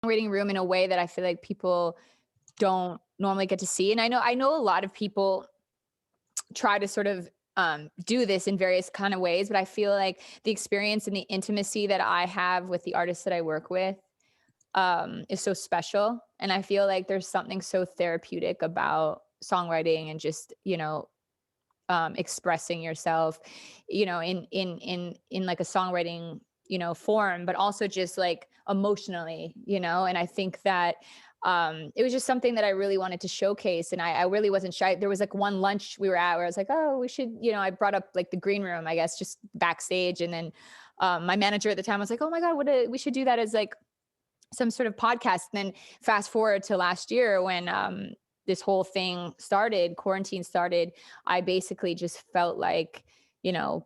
reading room in a way that I feel like people don't normally get to see. And I know a lot of people try to sort of do this in various kind of ways, but I feel like the experience and the intimacy that I have with the artists that I work with is so special. And I feel like there's something so therapeutic about songwriting and just, expressing yourself, in like a songwriting, form, but also just like emotionally, and I think that it was just something that I really wanted to showcase. And I really wasn't shy. There was like one lunch we were at where I was like, oh, we should, I brought up like the green room, I guess, just backstage. And then my manager at the time was like, oh my God, we should do that as like some sort of podcast. And then fast forward to last year when this whole thing started, quarantine started, I basically just felt like,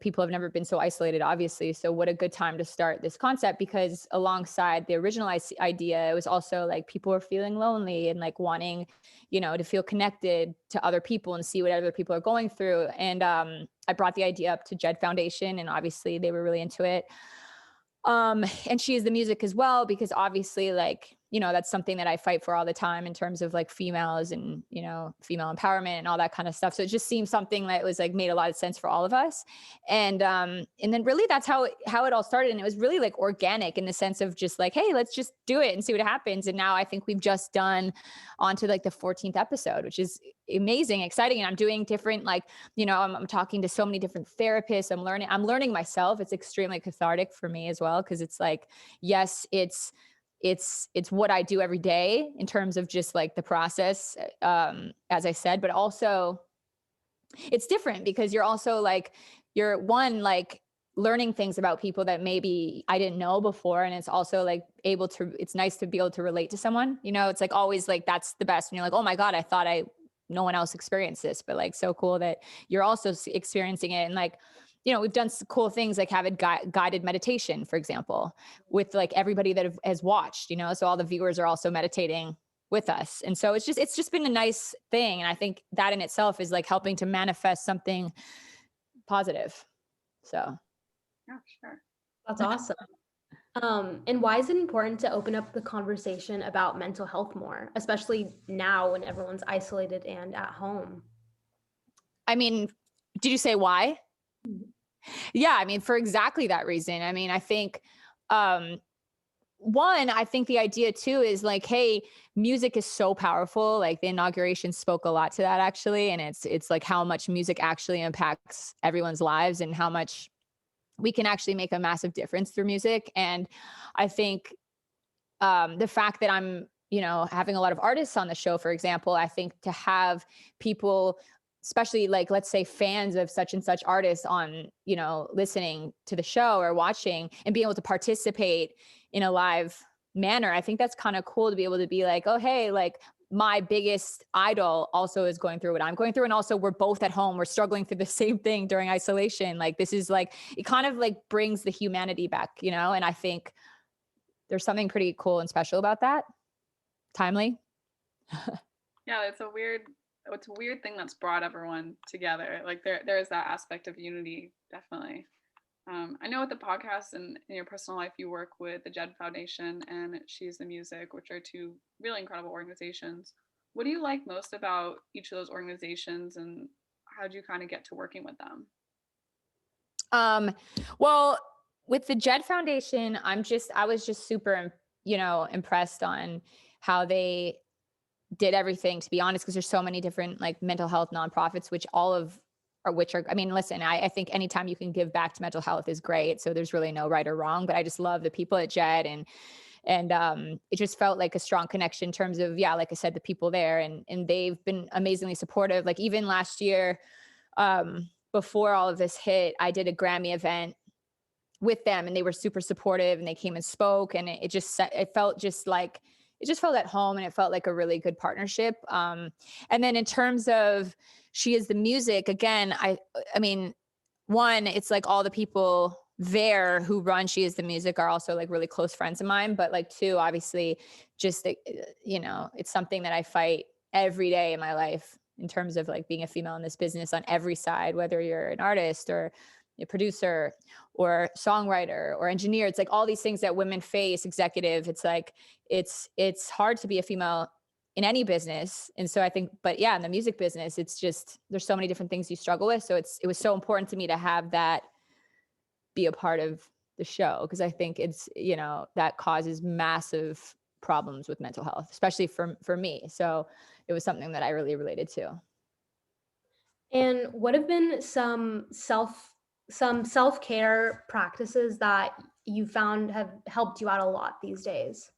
people have never been so isolated, obviously. So what a good time to start this concept, because alongside the original idea, it was also like people were feeling lonely and like wanting, to feel connected to other people and see what other people are going through. And I brought the idea up to Jed Foundation, and obviously they were really into it. And she is the music as well, because obviously, like, that's something that I fight for all the time in terms of like females and, female empowerment and all that kind of stuff. So it just seemed something that was like made a lot of sense for all of us. And then really that's how it all started. And it was really like organic in the sense of just like, hey, let's just do it and see what happens. And now I think we've just done on to like the 14th episode, which is amazing, exciting. And I'm doing different, like, I'm talking to so many different therapists. I'm learning myself. It's extremely cathartic for me as well. Cause it's like, yes, it's what I do every day in terms of just like the process, as I said, but also it's different because you're also like, you're one, like learning things about people that maybe I didn't know before. And it's also like it's nice to be able to relate to someone, it's like always like, that's the best. And you're like, oh my God, I thought no one else experienced this, but like, so cool that you're also experiencing it. And like, we've done some cool things like having guided meditation, for example, with like everybody that has watched, so all the viewers are also meditating with us. And so it's just been a nice thing. And I think that in itself is like helping to manifest something positive. So. Yeah, sure. That's awesome. And why is it important to open up the conversation about mental health more, especially now when everyone's isolated and at home? I mean, did you say why? Mm-hmm. Yeah, I mean, for exactly that reason. I mean, I think, one, I think the idea too is like, hey, music is so powerful. Like the inauguration spoke a lot to that actually. And it's like how much music actually impacts everyone's lives and how much we can actually make a massive difference through music. And I think the fact that I'm, having a lot of artists on the show, for example, I think to have people, especially like, let's say fans of such and such artists on, listening to the show or watching and being able to participate in a live manner. I think that's kind of cool to be able to be like, oh, hey, like my biggest idol also is going through what I'm going through. And also we're both at home, we're struggling through the same thing during isolation. Like this is like, it kind of like brings the humanity back, and I think there's something pretty cool and special about that. Timely. Yeah, it's a weird thing that's brought everyone together. Like there is that aspect of unity, definitely. I know with the podcast and in your personal life, you work with the Jed Foundation and She's the Music, which are two really incredible organizations. What do you like most about each of those organizations, and how did you kind of get to working with them? Well, with the Jed Foundation, I was just super, impressed on how they did everything, to be honest, because there's so many different like mental health nonprofits, which are, I mean, listen, I think anytime you can give back to mental health is great. So there's really no right or wrong, but I just love the people at Jed, and it just felt like a strong connection in terms of, yeah, like I said, the people there, and they've been amazingly supportive. Like even last year, before all of this hit, I did a Grammy event with them, and they were super supportive, and they came and spoke, and it just felt at home, and it felt like a really good partnership. And then in terms of She Is the Music, again, I mean, one, it's like all the people there who run She Is the Music are also like really close friends of mine. But like two, obviously, just, it's something that I fight every day in my life in terms of like being a female in this business on every side, whether you're an artist or, a producer or songwriter or engineer. It's like all these things that women face, executive. It's like, it's hard to be a female in any business. And so I think, but yeah, in the music business, it's just, there's so many different things you struggle with. So it was so important to me to have that be a part of the show, because I think it's, that causes massive problems with mental health, especially for me. So it was something that I really related to. And what have been some self-care practices that you found have helped you out a lot these days?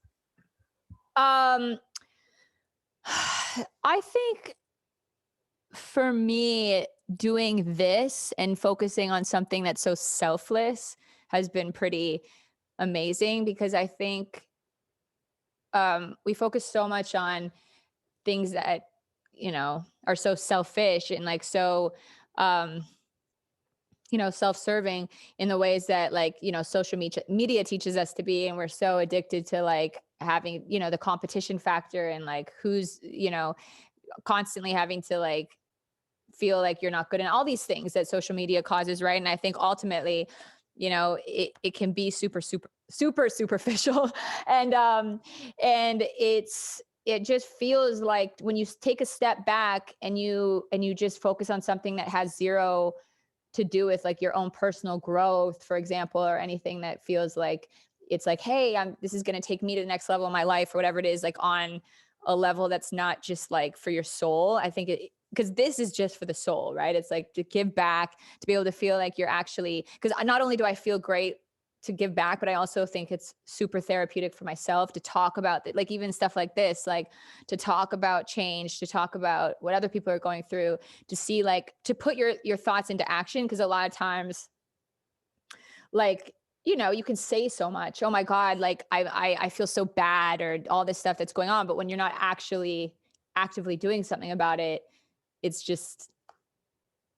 I think for me, doing this and focusing on something that's so selfless has been pretty amazing, because I think we focus so much on things that, are so selfish and like so self-serving in the ways that like, social media teaches us to be. And we're so addicted to like having, the competition factor and like who's, constantly having to like feel like you're not good and all these things that social media causes. Right. And I think ultimately, it can be super superficial. And it just feels like when you take a step back and you just focus on something that has zero to do with like your own personal growth, for example, or anything that feels like it's like, hey, this is going to take me to the next level of my life or whatever it is, like on a level that's not just like for your soul. I think because this is just for the soul, right? It's like to give back, to be able to feel like you're actually, because not only do I feel great to give back, but I also think it's super therapeutic for myself to talk about like even stuff like this, like to talk about change, to talk about what other people are going through, to see like, to put your thoughts into action. Cause a lot of times, like, you can say so much, oh my God, like I feel so bad or all this stuff that's going on. But when you're not actually actively doing something about it, it's just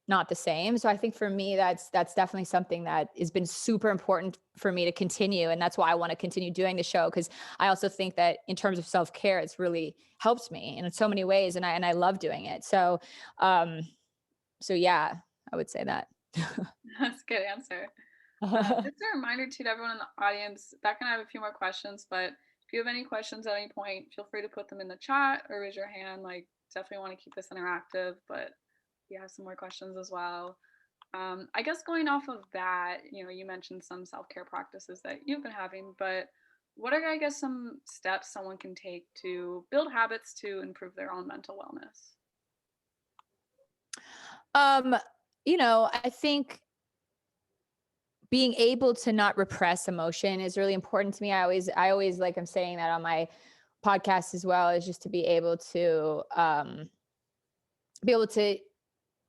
not the same. So I think for me, that's definitely something that has been super important for me to continue. And that's why I want to continue doing the show. Cause I also think that in terms of self-care, it's really helped me in so many ways. And I love doing it. So, yeah, I would say that. That's a good answer. Just a reminder to everyone in the audience, Becca and I have a few more questions, but if you have any questions at any point, feel free to put them in the chat or raise your hand. Like, definitely want to keep this interactive, but we have some more questions as well. I guess going off of that, you mentioned some self-care practices that you've been having, but what are, I guess, some steps someone can take to build habits to improve their own mental wellness? I think being able to not repress emotion is really important to me. I always like, I'm saying that on my podcast as well, is just to be able to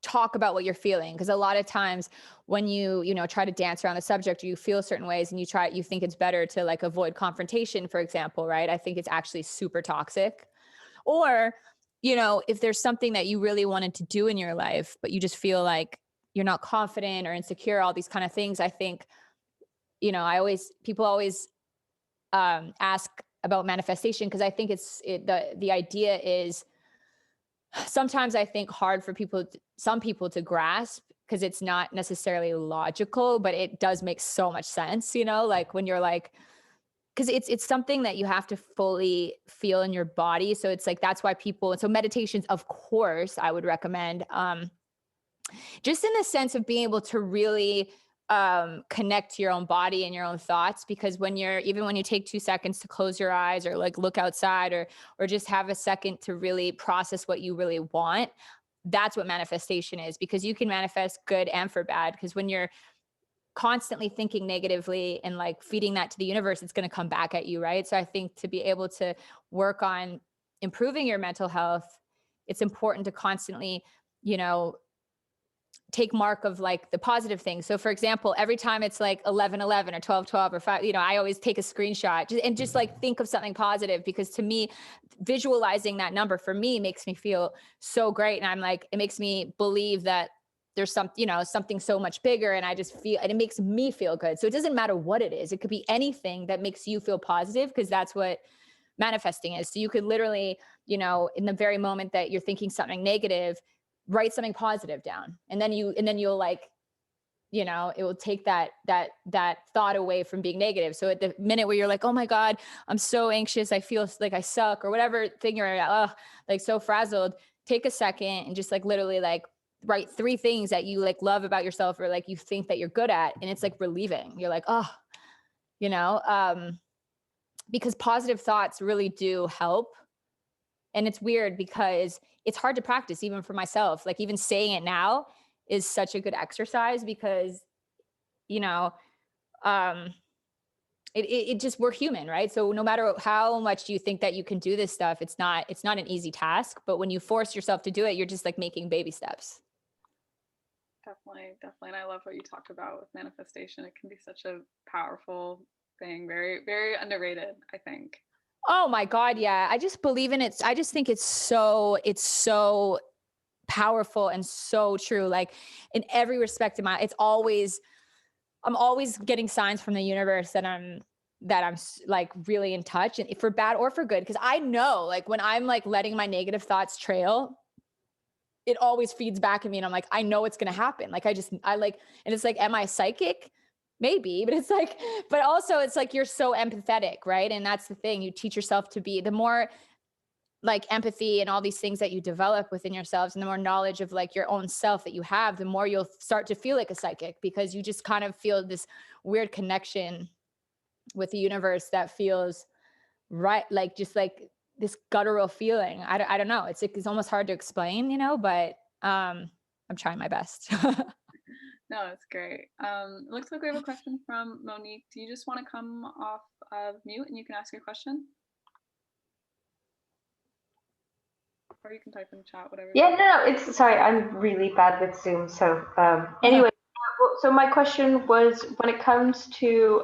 talk about what you're feeling. Because a lot of times when you try to dance around the subject, or you feel certain ways and you think it's better to like avoid confrontation, for example, right? I think it's actually super toxic. Or, if there's something that you really wanted to do in your life, but you just feel like you're not confident or insecure, all these kind of things. I think, people always ask about manifestation, because I think the idea is sometimes I think hard for some people to grasp, because it's not necessarily logical, but it does make so much sense, like when you're like, because it's something that you have to fully feel in your body. So it's like, that's why so meditations, of course, I would recommend, just in the sense of being able to really connect to your own body and your own thoughts. Because when you take 2 seconds to close your eyes or like look outside or just have a second to really process what you really want, that's what manifestation is. Because you can manifest good and for bad. Because when you're constantly thinking negatively and like feeding that to the universe, it's going to come back at you, right? So I think to be able to work on improving your mental health, it's important to constantly, take mark of like the positive things. So for example, every time it's like 11:11 or 12:12 or 5, I always take a screenshot and just like think of something positive, because to me, visualizing that number for me makes me feel so great. And I'm like, it makes me believe that there's something so much bigger, and I just feel, and it makes me feel good. So it doesn't matter what it is. It could be anything that makes you feel positive, because that's what manifesting is. So you could literally, in the very moment that you're thinking something negative, write something positive down. And then you'll like you know, it will take that thought away from being negative. So at the minute where you're like, oh my God, I'm so anxious, I feel like I suck, or whatever thing you're like so frazzled, take a second and just like literally like write 3 things that you like love about yourself, or like you think that you're good at. And it's like relieving. You're like, oh, you know, because positive thoughts really do help. And it's weird because it's hard to practice even for myself. Like even saying it now is such a good exercise because, you know, um, it just, we're human, right? So no matter how much you think that you can do this stuff, it's not an easy task. But when you force yourself to do it, you're just like making baby steps. Definitely. And I love what you talked about with manifestation. It can be such a powerful thing, very, very underrated, I think. Oh my God. Yeah. I just believe in it. I just think it's so powerful and so true. Like in every respect I'm always getting signs from the universe that I'm like really in touch, and for bad or for good. Cause I know like when I'm like letting my negative thoughts trail, it always feeds back at me. And I'm like, I know it's going to happen. Like, and it's like, am I psychic? Maybe, but it's like, but also it's like, you're so empathetic. Right. And that's the thing, you teach yourself to be, the more like empathy and all these things that you develop within yourselves, and the more knowledge of like your own self that you have, the more you'll start to feel like a psychic, because you just kind of feel this weird connection with the universe that feels right. Like just like this guttural feeling. I don't know. It's almost hard to explain, you know, but I'm trying my best. No, it's great. It looks like we have a question from Monique. Do you just want to come off of mute and you can ask your question? Or you can type in chat, whatever. Yeah, no, it's sorry, I'm really bad with Zoom. So anyway, so my question was, when it comes to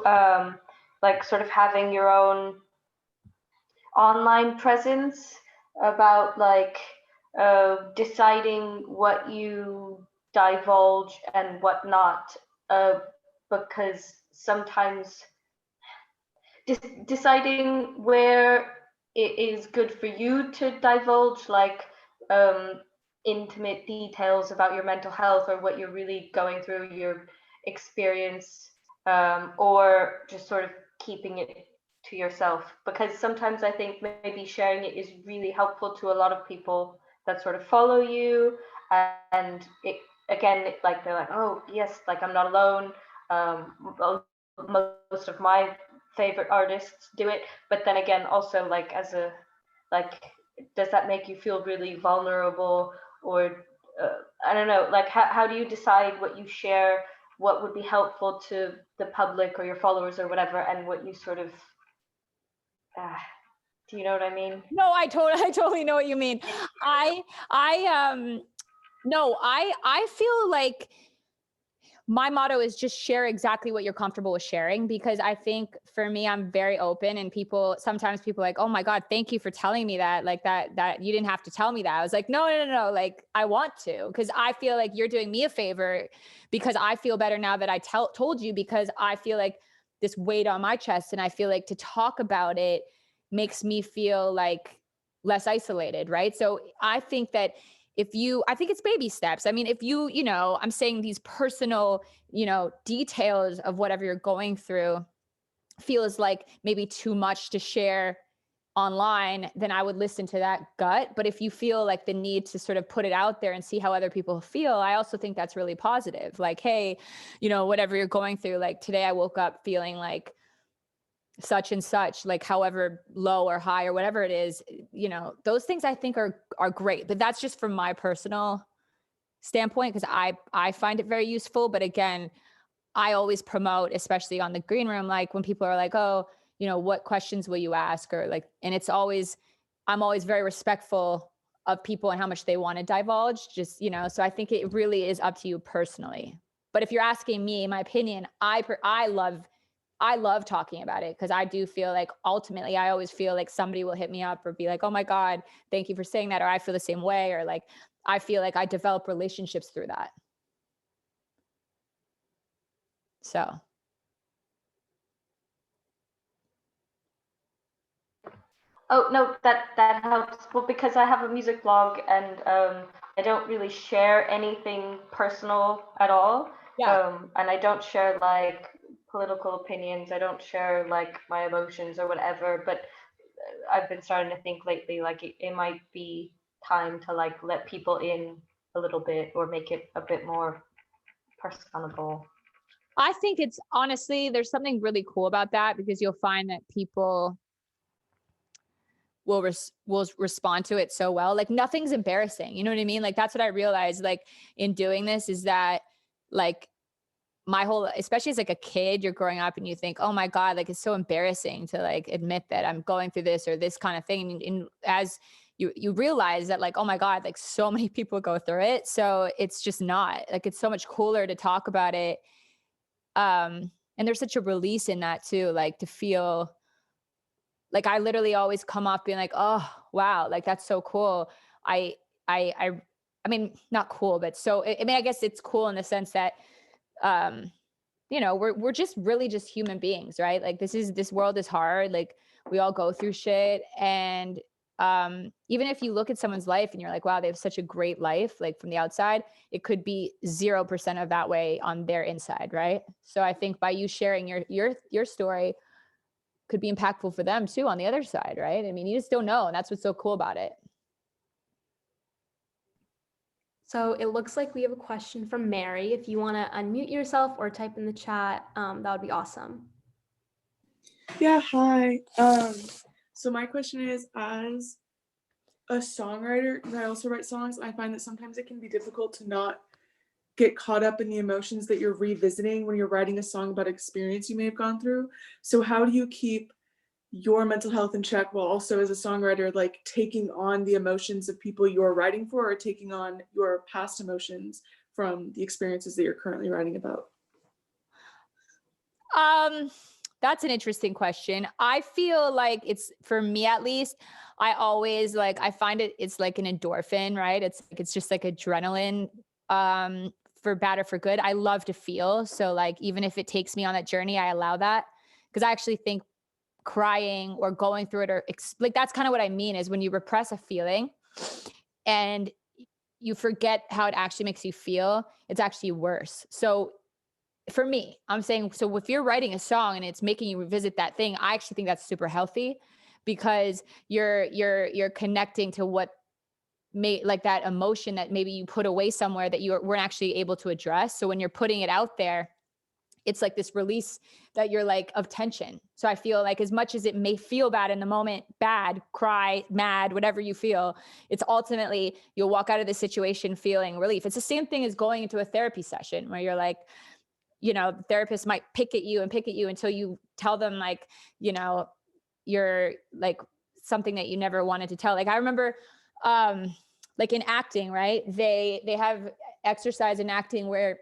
like sort of having your own online presence, about like deciding what you divulge and what not, because sometimes deciding where it is good for you to divulge like intimate details about your mental health or what you're really going through, your experience, or just sort of keeping it to yourself, because sometimes I think maybe sharing it is really helpful to a lot of people that sort of follow you, and it again, like they're like, oh yes, like I'm not alone. Most of my favorite artists do it, but then again also like as a like, does that make you feel really vulnerable, or I don't know, like how do you decide what you share, what would be helpful to the public or your followers or whatever, and what you sort of do you know what I mean? No, I totally know what you mean. No, I feel like my motto is just share exactly what you're comfortable with sharing, because I think for me, I'm very open, and sometimes people are like, oh my God, thank you for telling me that, like that you didn't have to tell me that. I was like, no. Like I want to, because I feel like you're doing me a favor, because I feel better now that I told you, because I feel like this weight on my chest, and I feel like to talk about it makes me feel like less isolated. Right. So I think that I think it's baby steps. I mean, if you know, I'm saying these personal, you know, details of whatever you're going through feels like maybe too much to share online, then I would listen to that gut. But if you feel like the need to sort of put it out there and see how other people feel, I also think that's really positive. Like, hey, you know, whatever you're going through, like today I woke up feeling like such and such, like however low or high or whatever it is, you know, those things I think are great. But that's just from my personal standpoint, because I find it very useful. But again, I always promote, especially on the green room, like when people are like, oh, you know, what questions will you ask, or like, and I'm always very respectful of people and how much they want to divulge, just, you know. So I think it really is up to you personally. But if you're asking me my opinion, I love talking about it, because I do feel like ultimately I always feel like somebody will hit me up or be like, oh my God, thank you for saying that. Or I feel the same way. Or like, I feel like I develop relationships through that. So. Oh no, that helps. Well, because I have a music blog, and I don't really share anything personal at all. Yeah. And I don't share like political opinions. I don't share like my emotions or whatever. But I've been starting to think lately like it might be time to like let people in a little bit or make it a bit more personable. I think it's honestly, there's something really cool about that because you'll find that people will respond to it so well. Like nothing's embarrassing. You know what I mean? Like that's what I realized like in doing this is that like my whole, especially as like a kid, you're growing up and you think, oh my God, like it's so embarrassing to like admit that I'm going through this or this kind of thing. And as you realize that like, oh my God, like so many people go through it. So it's just not like, it's so much cooler to talk about it. And there's such a release in that too, like to feel like I literally always come off being like, oh wow, like that's so cool. I I I I mean, not cool, but so I mean, I guess it's cool in the sense that um you know, we're just really just human beings, right? Like this world is hard. Like we all go through shit. And even if you look at someone's life and you're like, wow, they have such a great life, like from the outside, it could be 0% of that way on their inside, right? So I think by you sharing your story could be impactful for them too on the other side, right? I mean, you just don't know. And that's what's so cool about it. So it looks like we have a question from Mary. If you want to unmute yourself or type in the chat, that would be awesome. Yeah, hi. So my question is, as a songwriter, because I also write songs, I find that sometimes it can be difficult to not get caught up in the emotions that you're revisiting when you're writing a song about experience you may have gone through. So how do you keep your mental health in check while also as a songwriter, like taking on the emotions of people you're writing for or taking on your past emotions from the experiences that you're currently writing about? That's an interesting question. I feel like it's for me at least, I always like I find it's like an endorphin, right? It's just like adrenaline for bad or for good. I love to feel. So like even if it takes me on that journey, I allow that because I actually think crying or going through it or like that's kind of what I mean is when you repress a feeling and you forget how it actually makes you feel, it's actually worse. So for me, I'm saying, so if you're writing a song and it's making you revisit that thing, I actually think that's super healthy because you're connecting to what may like that emotion that maybe you put away somewhere that you weren't actually able to address. So when you're putting it out there, it's like this release that you're like of tension. So I feel like as much as it may feel bad in the moment, bad, cry, mad, whatever you feel, it's ultimately you'll walk out of the situation feeling relief. It's the same thing as going into a therapy session where you're like, you know, the therapist might pick at you until you tell them like, you know, you're like something that you never wanted to tell. Like I remember like in acting, right? They have exercise in acting where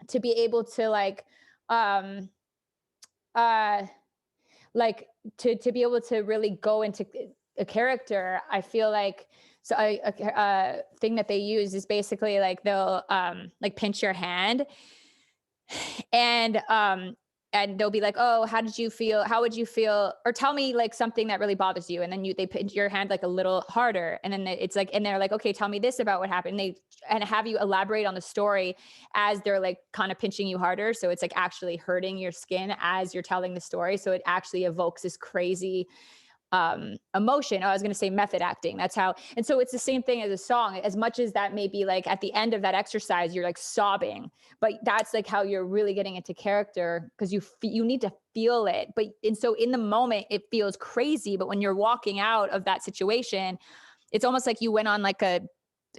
to be able to um uh like to be able to really go into a character, I feel like so a thing that they use is basically like they'll like pinch your hand and they'll be like, oh, how did you feel, how would you feel, or tell me like something that really bothers you, and then they put your hand like a little harder, and then it's like, and they're like, okay, tell me this about what happened, and have you elaborate on the story as they're like kind of pinching you harder, so it's like actually hurting your skin as you're telling the story, so it actually evokes this crazy emotion. I was going to say method acting. That's how. And so it's the same thing as a song, as much as that may be like at the end of that exercise, you're like sobbing, but that's like how you're really getting into character because you need to feel it. But, and so in the moment it feels crazy, but when you're walking out of that situation, it's almost like you went on like a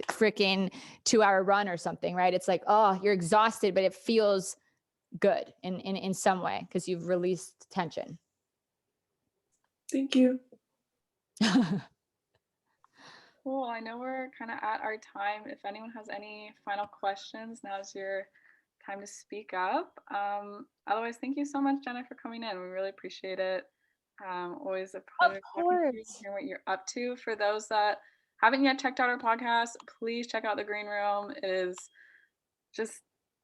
freaking 2-hour run or something, right? It's like, oh, you're exhausted, but it feels good in some way because you've released tension. Thank you. Cool. I know we're kind of at our time. If anyone has any final questions, now's your time to speak up. Otherwise, thank you so much, Jenna, for coming in. We really appreciate it. Always a pleasure hearing what you're up to. For those that haven't yet checked out our podcast, please check out the Green Room. It is just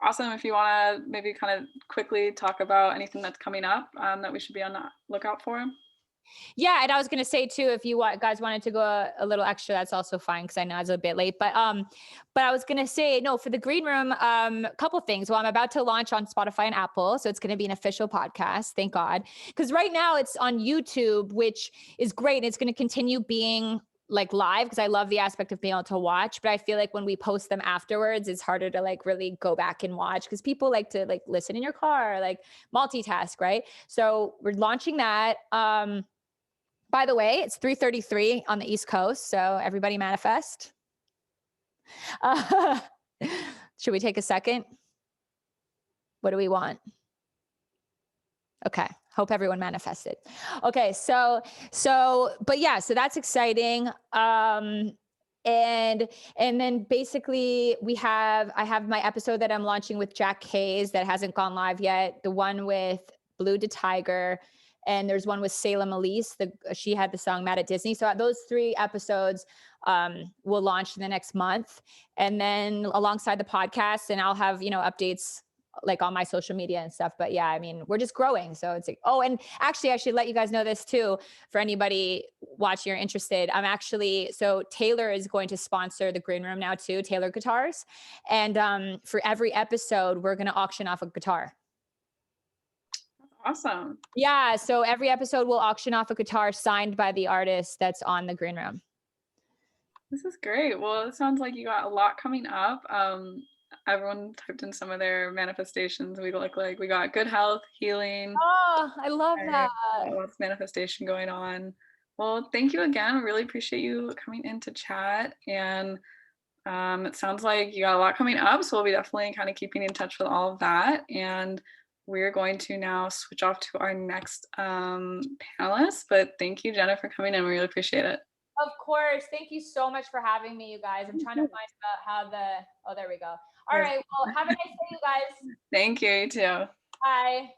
awesome. If you want to maybe kind of quickly talk about anything that's coming up that we should be on the lookout for. Yeah, and I was gonna say too, if you guys wanted to go a little extra, that's also fine because I know it's a bit late. But I was gonna say no for the green room. A couple things. Well, I'm about to launch on Spotify and Apple, so it's gonna be an official podcast. Thank God, because right now it's on YouTube, which is great. It's gonna continue being like live because I love the aspect of being able to watch. But I feel like when we post them afterwards, it's harder to like really go back and watch because people like to like listen in your car, like multitask, right? So we're launching that. By the way, it's 3:33 on the East Coast, so everybody manifest. Uh, should we take a second? What do we want? Okay, hope everyone manifested. Okay, but yeah, so that's exciting. And then basically I have my episode that I'm launching with Jack Hayes that hasn't gone live yet. The one with Blue to Tiger. And there's one with Salem Elise. She had the song Mad at Disney. So those 3 episodes will launch in the next month. And then alongside the podcast, and I'll have, updates like on my social media and stuff. But yeah, I mean, we're just growing. So it's like, oh, and actually I should let you guys know this too, for anybody watching or interested. So Taylor is going to sponsor the green room now too, Taylor Guitars. And for every episode, we're going to auction off a guitar. Awesome. Yeah. So every episode will auction off a guitar signed by the artist that's on the green room. This is great. Well, it sounds like you got a lot coming up. Everyone typed in some of their manifestations. We look like we got good health, healing. Oh, I love that. Lots of manifestation going on. Well, thank you again. I really appreciate you coming in to chat. And it sounds like you got a lot coming up. So we'll be definitely kind of keeping in touch with all of that. And we're going to now switch off to our next panelist. But thank you, Jenna, for coming in. We really appreciate it. Of course. Thank you so much for having me, you guys. I'm trying to find oh, there we go. All right. Well, have a nice day, you guys. Thank you. You too. Bye.